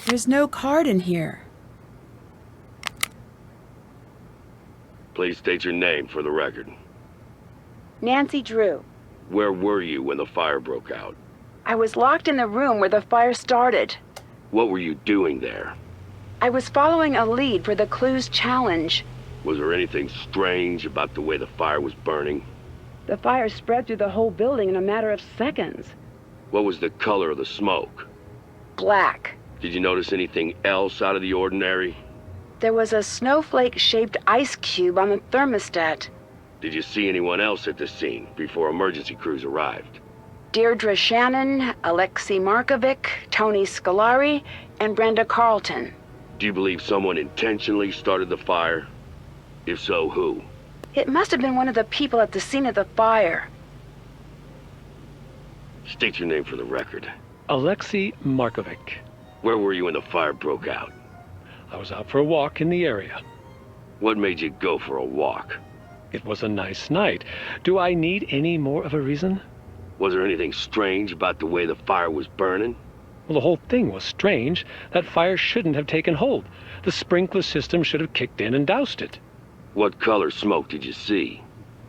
There's no card in here. Please state your name for the record. Nancy Drew. Where were you when the fire broke out? I was locked in the room where the fire started. What were you doing there? I was following a lead for the Clues Challenge. Was there anything strange about the way the fire was burning? The fire spread through the whole building in a matter of seconds. What was the color of the smoke? Black. Did you notice anything else out of the ordinary? There was a snowflake-shaped ice cube on the thermostat. Did you see anyone else at the scene before emergency crews arrived? Deirdre Shannon, Alexei Markovic, Tony Scolari, and Brenda Carlton. Do you believe someone intentionally started the fire? If so, who? It must have been one of the people at the scene of the fire. State your name for the record. Alexei Markovic. Where were you when the fire broke out? I was out for a walk in the area. What made you go for a walk? It was a nice night. Do I need any more of a reason? Was there anything strange about the way the fire was burning? Well, the whole thing was strange. That fire shouldn't have taken hold. The sprinkler system should have kicked in and doused it. What color smoke did you see?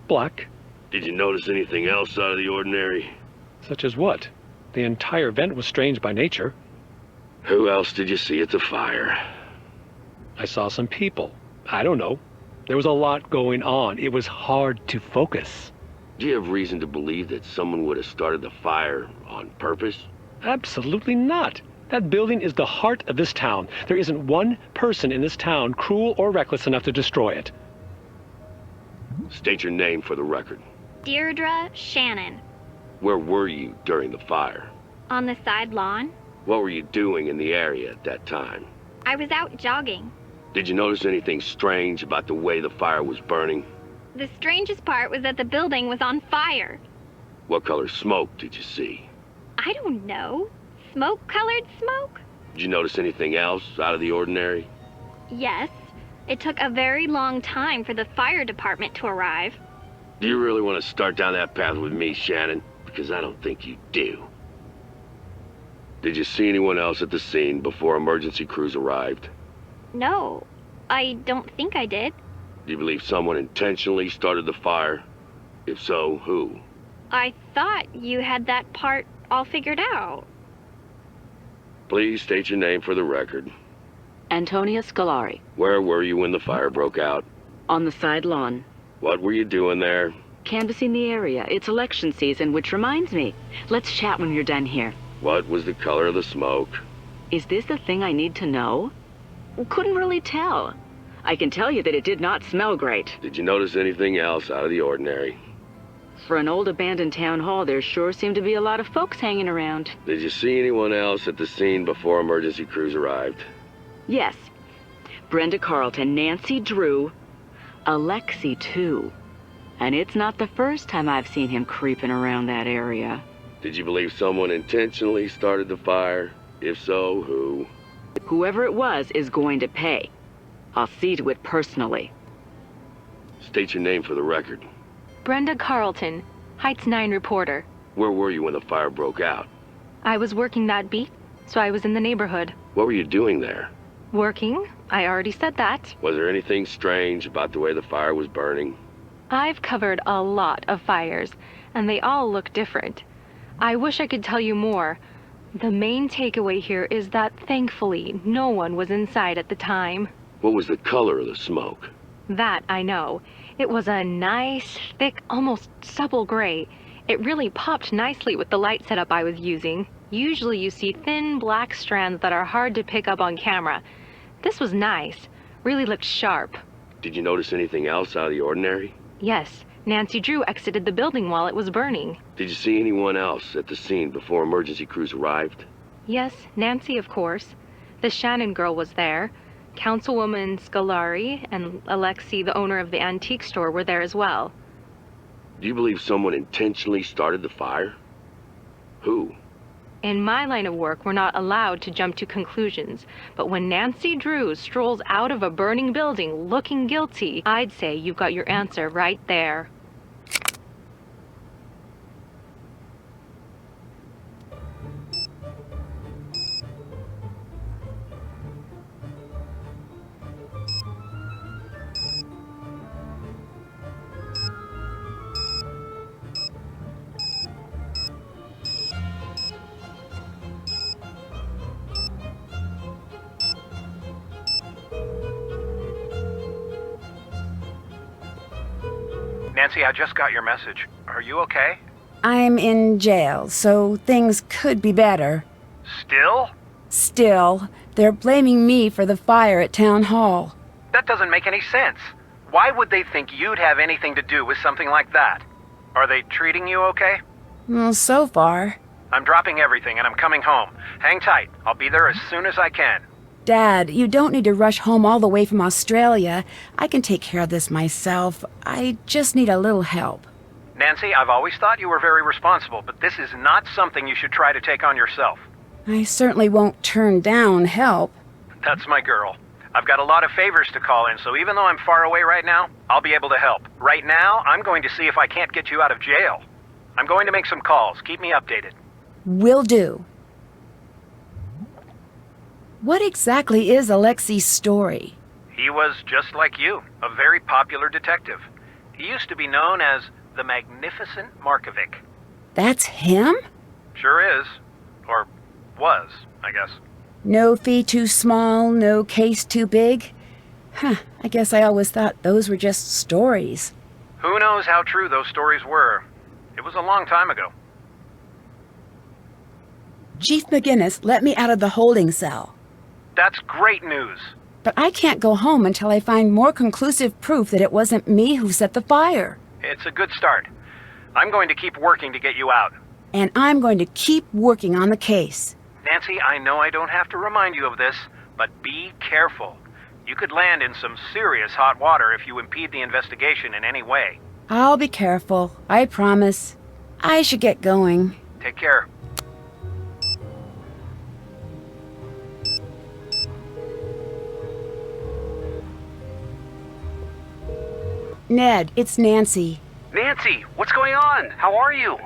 Black. Did you notice anything else out of the ordinary? Such as what? The entire event was strange by nature. Who else did you see at the fire? I saw some people. I don't know. There was a lot going on. It was hard to focus. Do you have reason to believe that someone would have started the fire on purpose? Absolutely not. That building is the heart of this town. There isn't one person in this town cruel or reckless enough to destroy it. State your name for the record. Deirdre Shannon. Where were you during the fire? On the side lawn. What were you doing in the area at that time? I was out jogging. Did you notice anything strange about the way the fire was burning? The strangest part was that the building was on fire. What color smoke did you see? I don't know. Smoke-colored smoke? Did you notice anything else out of the ordinary? Yes. It took a very long time for the fire department to arrive. Do you really want to start down that path with me, Shannon? Because I don't think you do. Did you see anyone else at the scene before emergency crews arrived? No, I don't think I did. Do you believe someone intentionally started the fire? If so, who? I thought you had that part all figured out. Please state your name for the record. Antonia Scolari. Where were you when the fire broke out? On the side lawn. What were you doing there? Canvassing the area. It's election season, which reminds me. Let's chat when you're done here. What was the color of the smoke? Is this the thing I need to know? Couldn't really tell. I can tell you that it did not smell great. Did you notice anything else out of the ordinary? For an old abandoned town hall, there sure seemed to be a lot of folks hanging around. Did you see anyone else at the scene before emergency crews arrived? Yes. Brenda Carlton, Nancy Drew, Alexei too. And it's not the first time I've seen him creeping around that area. Did you believe someone intentionally started the fire? If so, who? Whoever it was is going to pay. I'll see to it personally. State your name for the record. Brenda Carlton, Heights 9 reporter. Where were you when the fire broke out? I was working that beat, so I was in the neighborhood. What were you doing there? Working? I already said that. Was there anything strange about the way the fire was burning? I've covered a lot of fires, and they all look different. I wish I could tell you more. The main takeaway here is that thankfully no one was inside at the time. What was the color of the smoke? That I know. It was a nice, thick, almost supple gray. It really popped nicely with the light setup I was using. Usually you see thin black strands that are hard to pick up on camera. This was nice. Really looked sharp. Did you notice anything else out of the ordinary? Yes, Nancy Drew exited the building while it was burning. Did you see anyone else at the scene before emergency crews arrived? Yes, Nancy, of course. The Shannon girl was there. Councilwoman Scolari and Alexei, the owner of the antique store, were there as well. Do you believe someone intentionally started the fire? Who? In my line of work, we're not allowed to jump to conclusions. But when Nancy Drew strolls out of a burning building looking guilty, I'd say you've got your answer right there. Nancy, I just got your message. Are you okay? I'm in jail, so things could be better. Still? Still, they're blaming me for the fire at Town Hall. That doesn't make any sense. Why would they think you'd have anything to do with something like that? Are they treating you okay? Well, so far. I'm dropping everything and I'm coming home. Hang tight. I'll be there as soon as I can. Dad, you don't need to rush home all the way from Australia. I can take care of this myself. I just need a little help. Nancy, I've always thought you were very responsible, but this is not something you should try to take on yourself. I certainly won't turn down help. That's my girl. I've got a lot of favors to call in, so even though I'm far away right now, I'll be able to help. Right now, I'm going to see if I can't get you out of jail. I'm going to make some calls. Keep me updated. Will do. What exactly is Alexei's story? He was just like you, a very popular detective. He used to be known as the Magnificent Markovic. That's him? Sure is. Or was, I guess. No fee too small, no case too big? Huh, I guess I always thought those were just stories. Who knows how true those stories were? It was a long time ago. Chief McGinnis let me out of the holding cell. That's great news. But I can't go home until I find more conclusive proof that it wasn't me who set the fire. It's a good start. I'm going to keep working to get you out. And I'm going to keep working on the case. Nancy, I know I don't have to remind you of this, but be careful. You could land in some serious hot water if you impede the investigation in any way. I'll be careful, I promise. I should get going. Take care. Ned, it's Nancy. Nancy, what's going on? How are you?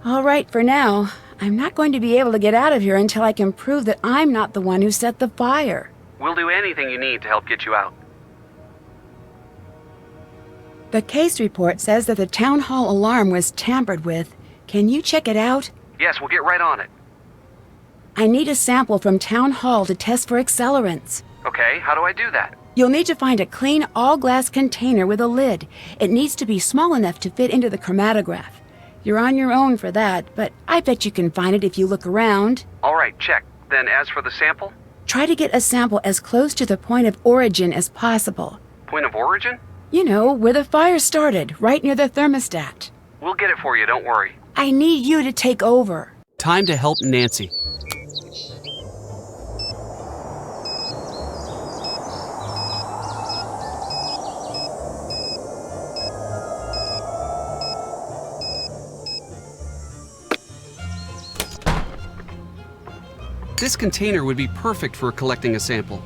All right for now. I'm not going to be able to get out of here until I can prove that I'm not the one who set the fire. We'll do anything you need to help get you out. The case report says that the town hall alarm was tampered with. Can you check it out? Yes, we'll get right on it. I need a sample from town hall to test for accelerants. Okay, how do I do that? You'll need to find a clean, all-glass container with a lid. It needs to be small enough to fit into the chromatograph. You're on your own for that, but I bet you can find it if you look around. All right, check. Then as for the sample? Try to get a sample as close to the point of origin as possible. Point of origin? You know, where the fire started, right near the thermostat. We'll get it for you, don't worry. I need you to take over. Time to help Nancy. This container would be perfect for collecting a sample.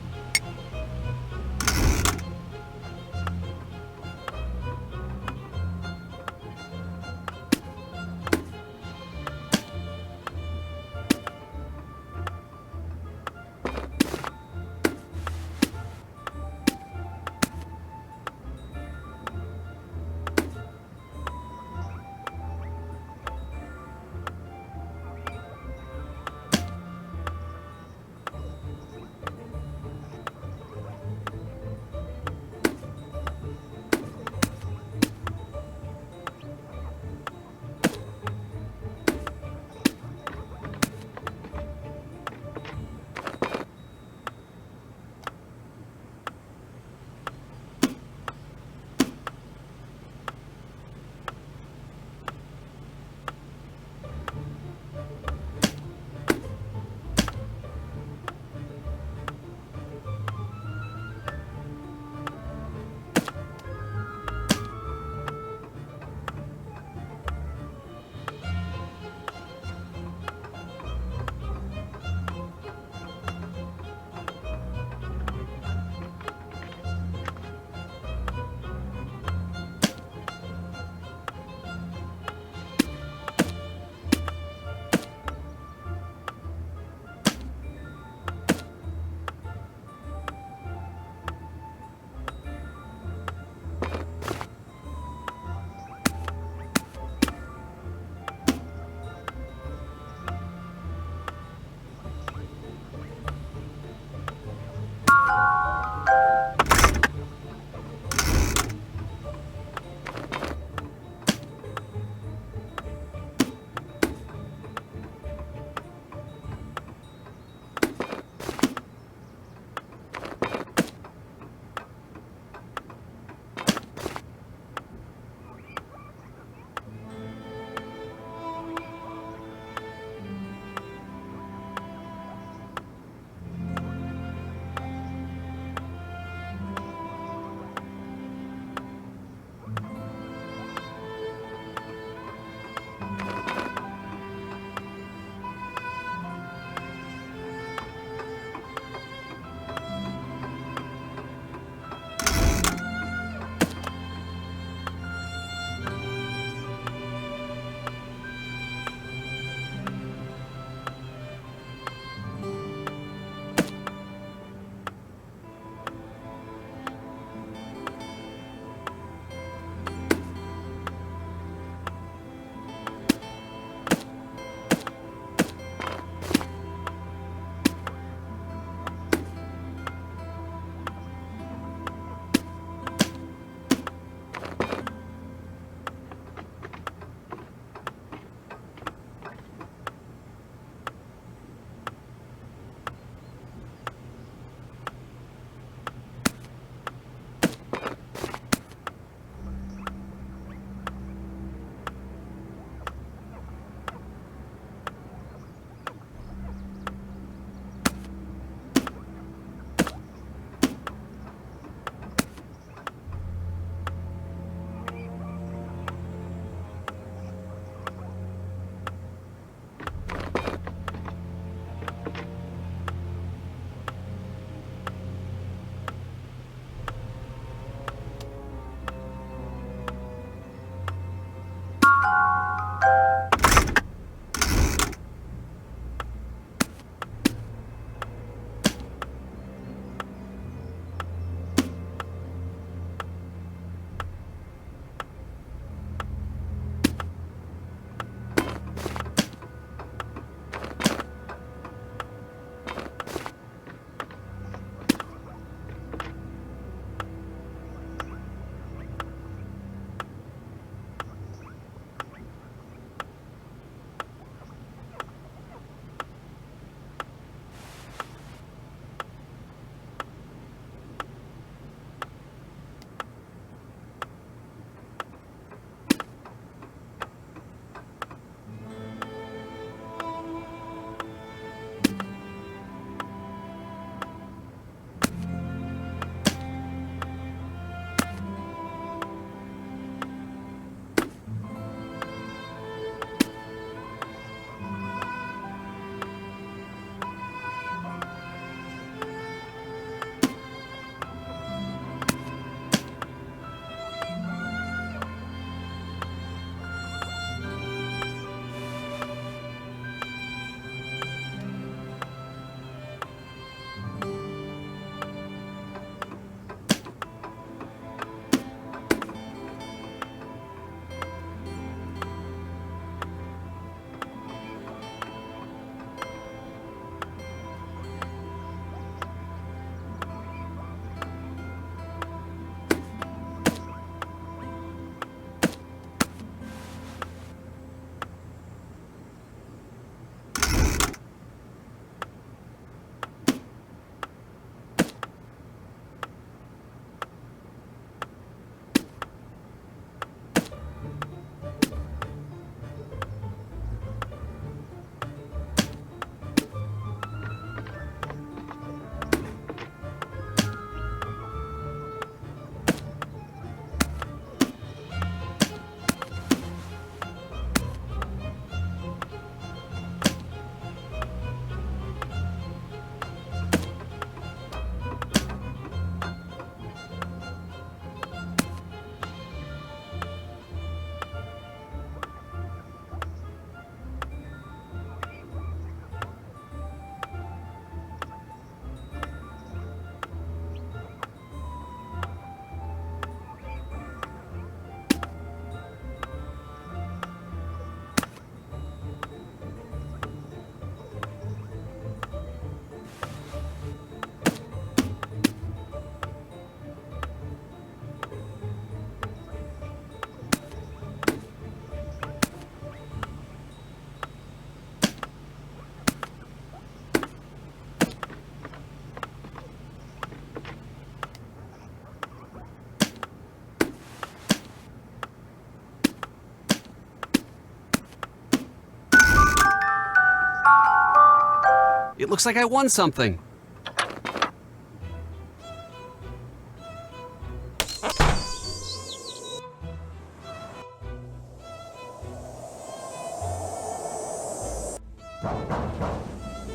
It looks like I won something.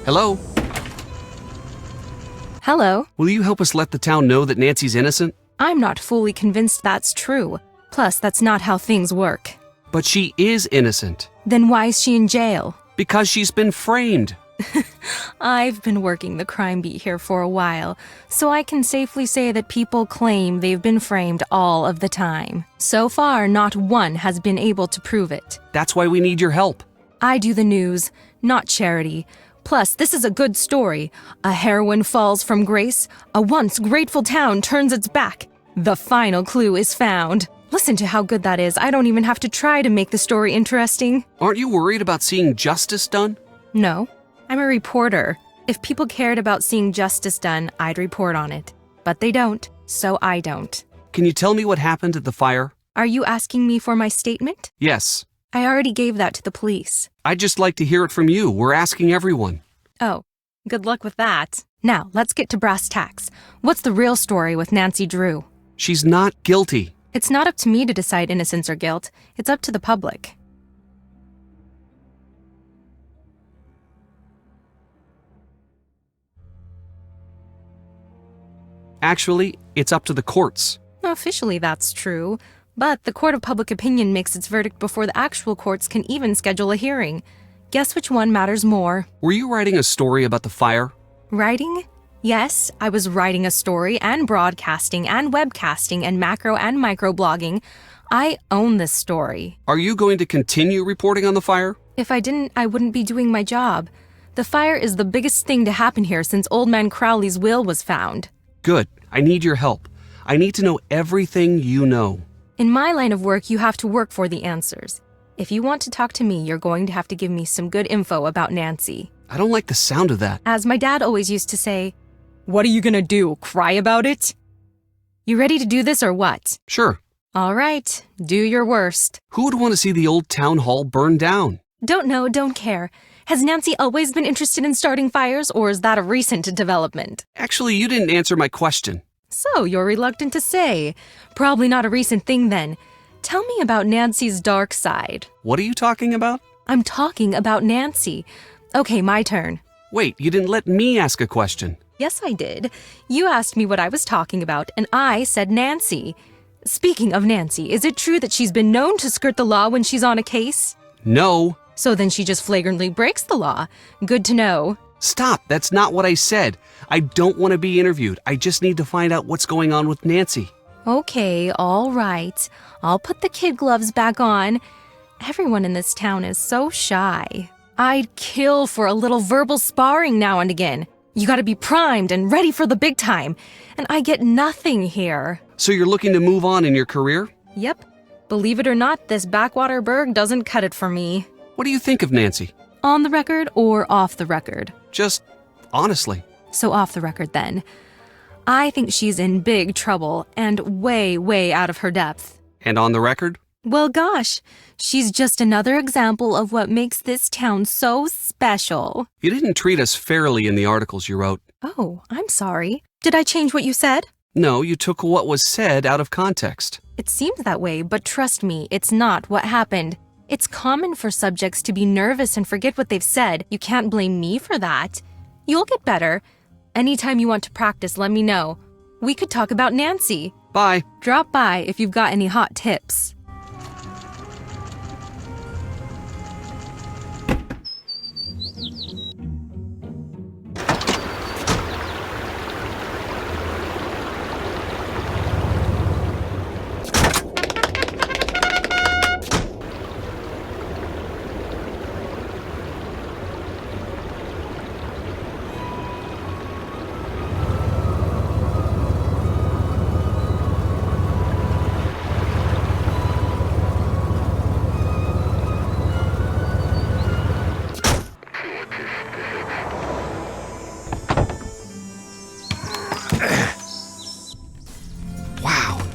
Hello? Hello. Will you help us let the town know that Nancy's innocent? I'm not fully convinced that's true. Plus, that's not how things work. But she is innocent. Then why is she in jail? Because she's been framed. I've been working the crime beat here for a while, so I can safely say that people claim they've been framed all of the time. So far, not one has been able to prove it. That's why we need your help. I do the news, not charity. Plus, this is a good story. A heroine falls from grace. A once grateful town turns its back. The final clue is found. Listen to how good that is. I don't even have to try to make the story interesting. Aren't you worried about seeing justice done? No. I'm a reporter. If people cared about seeing justice done, I'd report on it. But they don't, so I don't. Can you tell me what happened at the fire? Are you asking me for my statement? Yes. I already gave that to the police. I'd just like to hear it from you. We're asking everyone. Oh, good luck with that. Now, let's get to brass tacks. What's the real story with Nancy Drew? She's not guilty. It's not up to me to decide innocence or guilt. It's up to the public. Actually, it's up to the courts. Officially, that's true. But the court of public opinion makes its verdict before the actual courts can even schedule a hearing. Guess which one matters more? Were you writing a story about the fire? Writing? Yes, I was writing a story and broadcasting and webcasting and macro and micro blogging. I own this story. Are you going to continue reporting on the fire? If I didn't, I wouldn't be doing my job. The fire is the biggest thing to happen here since Old Man Crowley's will was found. Good. I need your help. I need to know everything you know. In my line of work, you have to work for the answers. If you want to talk to me, you're going to have to give me some good info about Nancy. I don't like the sound of that. As my dad always used to say, "What are you gonna do, cry about it?" You ready to do this or what? Sure. All right, do your worst. Who would want to see the old town hall burned down? Don't know, don't care. Has Nancy always been interested in starting fires, or is that a recent development? Actually, you didn't answer my question. So, you're reluctant to say. Probably not a recent thing then. Tell me about Nancy's dark side. What are you talking about? I'm talking about Nancy. Okay, my turn. Wait, you didn't let me ask a question. Yes, I did. You asked me what I was talking about, and I said Nancy. Speaking of Nancy, is it true that she's been known to skirt the law when she's on a case? No. So then she just flagrantly breaks the law. Good to know. Stop, that's not what I said. I don't want to be interviewed. I just need to find out what's going on with Nancy. Okay, all right. I'll put the kid gloves back on. Everyone in this town is so shy. I'd kill for a little verbal sparring now and again. You gotta be primed and ready for the big time. And I get nothing here. So you're looking to move on in your career? Yep. Believe it or not, this backwater burg doesn't cut it for me. What do you think of Nancy? On the record or off the record? Just honestly. So off the record then. I think she's in big trouble and way, way out of her depth. And on the record? Well, gosh, she's just another example of what makes this town so special. You didn't treat us fairly in the articles you wrote. Oh, I'm sorry. Did I change what you said? No, you took what was said out of context. It seems that way, but trust me, it's not what happened. It's common for subjects to be nervous and forget what they've said. You can't blame me for that. You'll get better. Anytime you want to practice, let me know. We could talk about Nancy. Bye. Drop by if you've got any hot tips.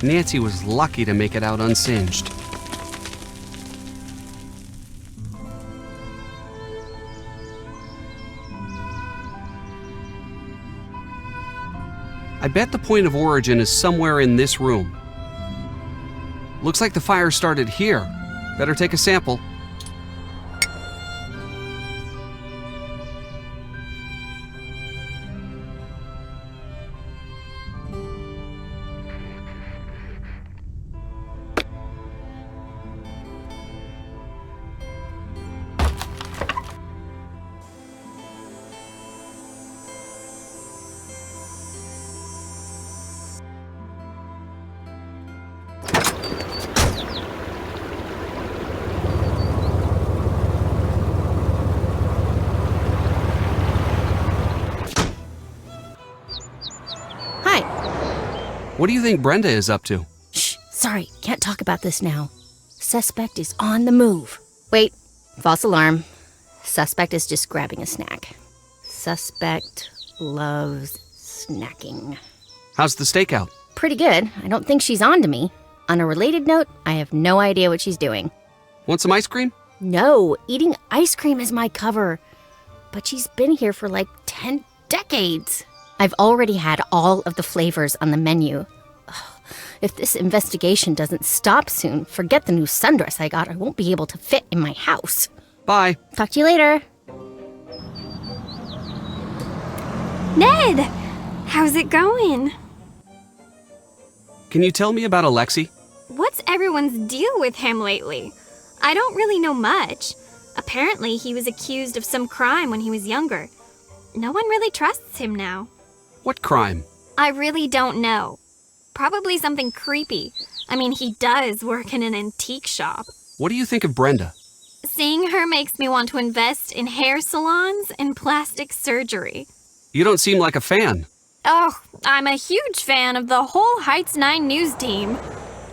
Nancy was lucky to make it out unsinged. I bet the point of origin is somewhere in this room. Looks like the fire started here. Better take a sample. What do you think Brenda is up to? Shh, sorry, can't talk about this now. Suspect is on the move. Wait, false alarm. Suspect is just grabbing a snack. Suspect loves snacking. How's the stakeout? Pretty good. I don't think she's on to me. On a related note, I have no idea what she's doing. Want some ice cream? No, eating ice cream is my cover. But she's been here for like 10 decades. I've already had all of the flavors on the menu. Ugh, if this investigation doesn't stop soon, forget the new sundress I got. I won't be able to fit in my house. Bye. Talk to you later. Ned! How's it going? Can you tell me about Alexi? What's everyone's deal with him lately? I don't really know much. Apparently, he was accused of some crime when he was younger. No one really trusts him now. What crime? I really don't know. Probably something creepy. I mean, he does work in an antique shop. What do you think of Brenda? Seeing her makes me want to invest in hair salons and plastic surgery. You don't seem like a fan. Oh, I'm a huge fan of the whole Heights 9 news team.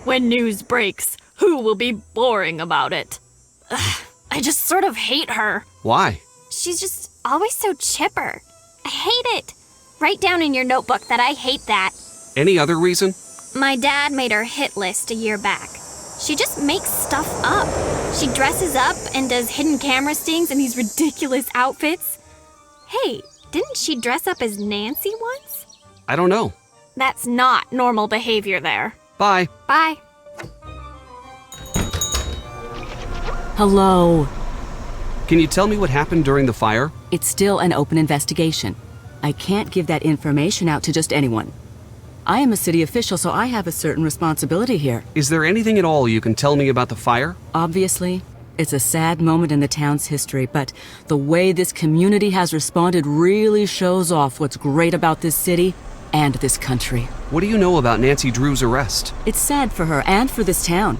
When news breaks, who will be boring about it? Ugh, I just sort of hate her. Why? She's just always so chipper. I hate it. Write down in your notebook that I hate that. Any other reason? My dad made her hit list a year back. She just makes stuff up. She dresses up and does hidden camera stings in these ridiculous outfits. Hey, didn't she dress up as Nancy once? I don't know. That's not normal behavior there. Bye. Bye. Hello. Can you tell me what happened during the fire? It's still an open investigation. I can't give that information out to just anyone. I am a city official, so I have a certain responsibility here. Is there anything at all you can tell me about the fire? Obviously, it's a sad moment in the town's history, but the way this community has responded really shows off what's great about this city and this country. What do you know about Nancy Drew's arrest? It's sad for her and for this town.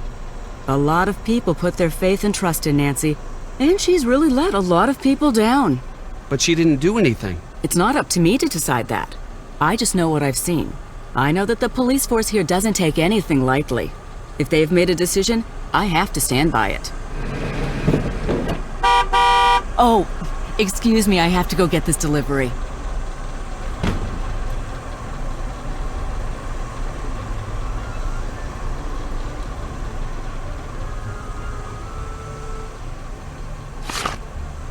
A lot of people put their faith and trust in Nancy, and she's really let a lot of people down. But she didn't do anything. It's not up to me to decide that. I just know what I've seen. I know that the police force here doesn't take anything lightly. If they've made a decision, I have to stand by it. Oh, excuse me, I have to go get this delivery.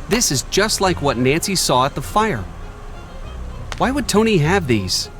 This is just like what Nancy saw at the fire. Why would Tony have these?